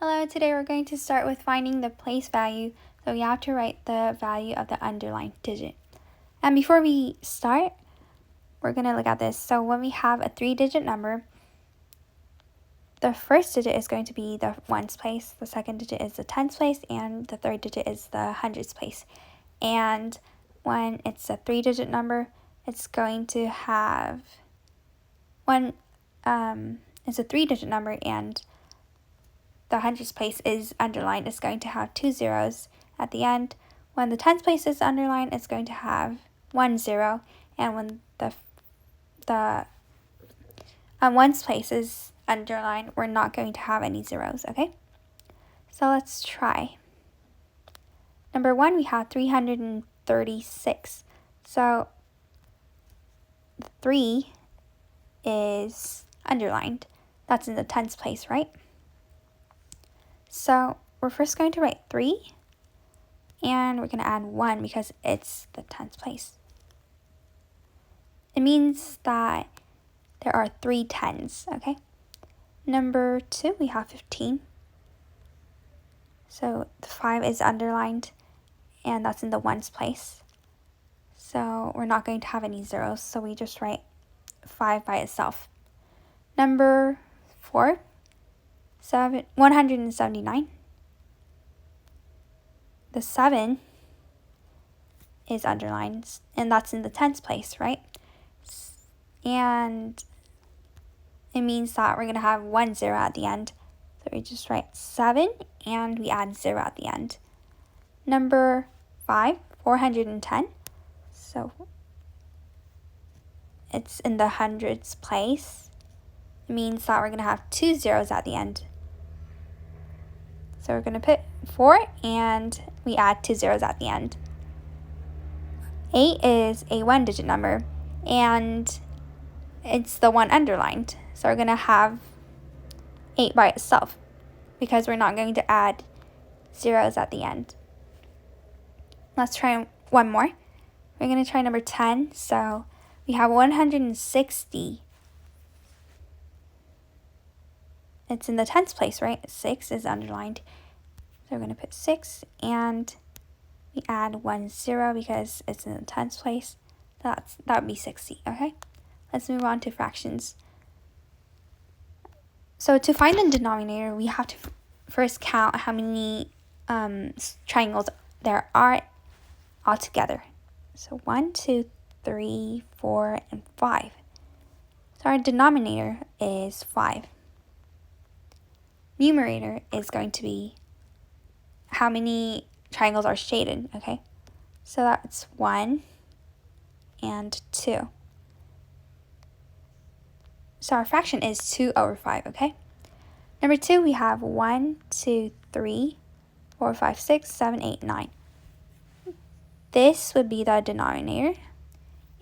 Hello, today we're going to start with finding the place value, so we have to write the value of the underlined digit. And before we start, we're going to look at this. So when we have a 3-digit number, the first digit is going to be the ones place, the second digit is the tens place, and the third digit is the hundreds place. And when it's a 3-digit number, it's going to have it's a 3-digit number and the hundreds place is underlined, it's going to have 2 zeros at the end. When the tens place is underlined, it's going to have 1 0. And when the ones place is underlined, we're not going to have any zeros, okay? So let's try. Number 1, we have 336. So the 3 is underlined. That's in the tens place, right? So we're first going to write 3, and we're going to add 1 because it's the tens place. It means that there are 3 tens, okay? Number 2, we have 15. So the 5 is underlined, and that's in the ones place. So we're not going to have any zeros, so we just write 5 by itself. Number 4, 179. The 7 is underlined, and that's in the tens place, right? And it means that we're going to have 1 0 at the end. So we just write 7, and we add 0 at the end. Number 5, 410. So it's in the hundreds place. It means that we're going to have 2 zeros at the end. So we're going to put 4, and we add 2 zeros at the end. 8 is a 1-digit number, and it's the 1 underlined. So we're going to have 8 by itself because we're not going to add zeros at the end. Let's try one more. We're going to try number 10. So we have 160. It's in the tens place, right? 6 is underlined. So we're going to put 6, and we add 1 0 because it's in the tens place. That would be 60, okay? Let's move on to fractions. So to find the denominator, we have to first count how many triangles there are altogether. So 1, 2, 3, 4, and 5. So our denominator is 5. Numerator is going to be how many triangles are shaded, okay? So that's 1 and 2. So our fraction is 2 over 5, okay? Number 2, we have 1, 2, 3, 4, 5, 6, 7, 8, 9. This would be the denominator,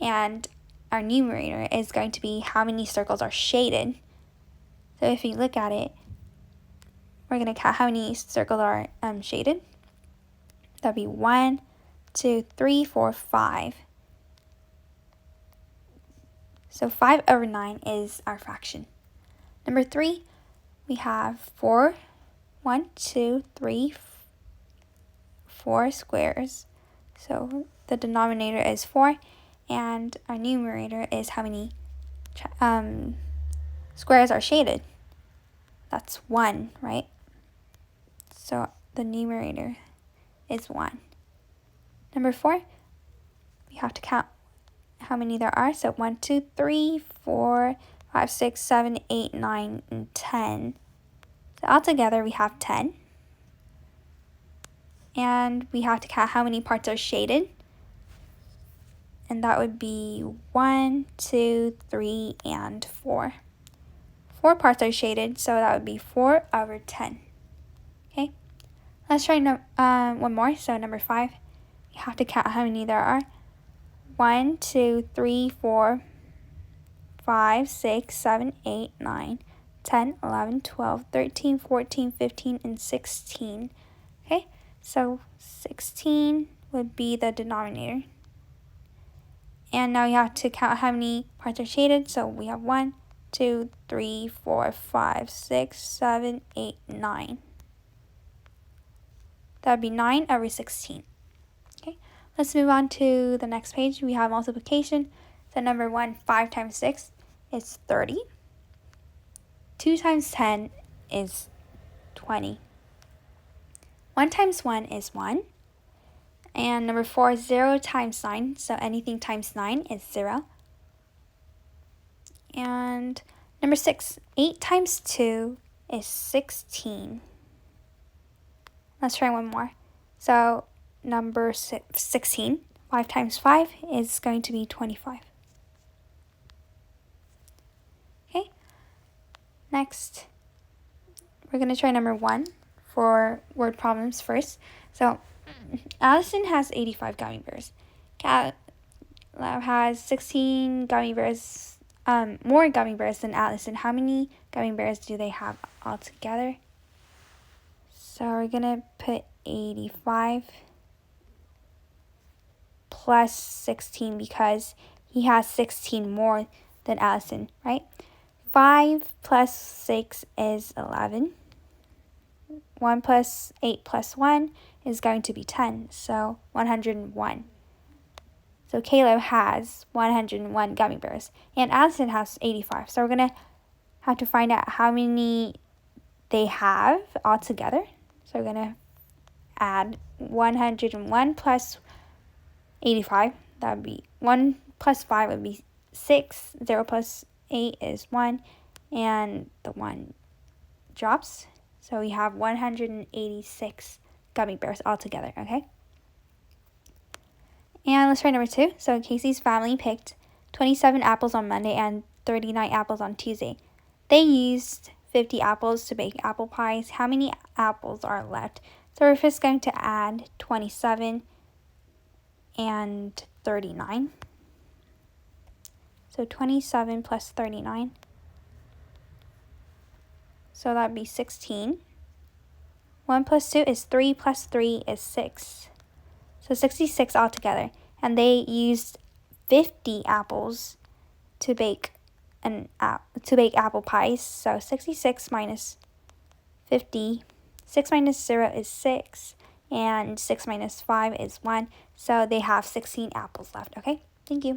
and our numerator is going to be how many circles are shaded. So if you look at it, we're going to count how many circles are shaded. That would be 1, 2, 3, 4, 5. So 5 over 9 is our fraction. Number 3, we have 4, 1, 2, 3, 4 squares. So the denominator is 4, and our numerator is how many squares are shaded. That's 1, right? So the numerator is 1. Number 4, we have to count how many there are. So 1, 2, 3, 4, 5, 6, 7, 8, 9, and 10. So altogether we have 10. And we have to count how many parts are shaded. And that would be 1, 2, 3, and 4. 4 parts are shaded, so that would be 4 over 10. Okay? Let's try one more. So number 5, you have to count how many there are. 1, 2, 3, 4, 5, 6, 7, 8, 9, 10, 11, 12, 13, 14, 15, and 16. Okay? So 16 would be the denominator. And now you have to count how many parts are shaded. So we have 1, 2, 3, 4, 5, 6, 7, 8, 9. That would be 9 over 16. Okay, let's move on to the next page. We have multiplication. So number 1, 5 times 6 is 30. 2 times 10 is 20. 1 times 1 is 1. And number 4, 0 times 9. So anything times 9 is 0. And number 6, 8 times 2 is 16. Let's try one more. So number 16, 5 times 5 is going to be 25. Okay, next we're going to try number 1 for word problems first. So Allison has 85 gummy bears. Cat has 16 gummy bears, more gummy bears than Allison. How many gummy bears do they have altogether? So we're going to put 85 plus 16 because he has 16 more than Allison, right? 5 plus 6 is 11. 1 plus 8 plus 1 is going to be 10, so 101. So Caleb has 101 gummy bears, and Allison has 85. So we're going to have to find out how many they have all together. So we're going to add 101 plus 85. That would be 1 plus 5 would be 6. 0 plus 8 is 1, and the 1 drops. So we have 186 gummy bears all together, okay? And let's try number 2. So Casey's family picked 27 apples on Monday and 39 apples on Tuesday. They used 50 apples to bake apple pies. How many apples are left? So we're first going to add 27 and 39. So 27 plus 39. So that would be 16. 1 plus 2 is 3 plus 3 is 6. So 66 altogether. And they used 50 apples to bake apple pies. So 66 minus 50. 6 minus 0 is 6. And 6 minus 5 is 1. So they have 16 apples left. Okay, thank you.